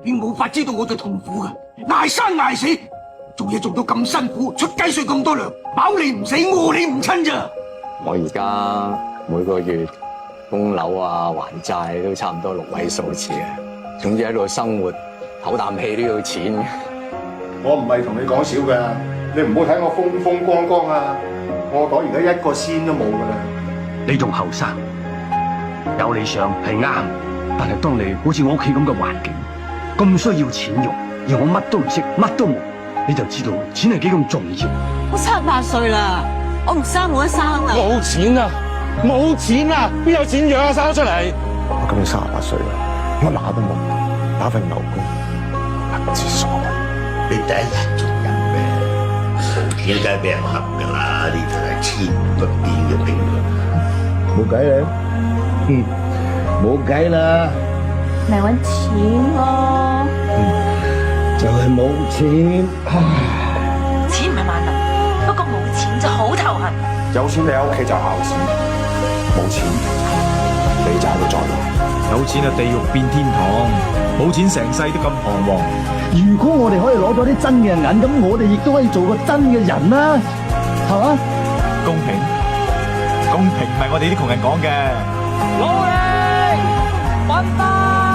你冇法知道我嘅痛苦㗎，捱生捱死，做嘢做到咁辛苦，出雞碎咁多糧，飽你唔死，餓你唔親咋。我而家每個月供樓啊、還債都差唔多6位數字嘅，總之喺度生活唞啖氣都要錢嘅。我唔係同你講笑㗎，你唔好睇我風風光光啊！我袋而家1個仙都冇㗎啦。你仲後生，有理想係啱，但係當你好似我屋企咁嘅環境，咁需要錢用，而我乜都唔識，乜都冇，你就知道錢係幾咁重要。我38歲啦，我唔生冇得生啦。冇錢啊，冇錢啊，邊有錢養啊？生咗出嚟。我今年38歲啦，乜乸都冇，打份牛工，不知所謂。你第一日做人咩？點解俾人恰㗎啦？呢條係千不變嘅定律。冇計啦，冇計啦，咪搵錢咯。就係冇錢。錢唔係萬能，不過冇錢就好頭痕。有錢你喺屋企就孝順，冇錢你就喺度作孽。有錢啊，地獄變天堂；冇錢成世都咁彷徨。如果我哋可以攞咗啲真嘅銀，咁我哋亦都可以做個真嘅人啦，係嘛？公平，公平唔係我哋啲窮人講嘅。努力，奮鬥。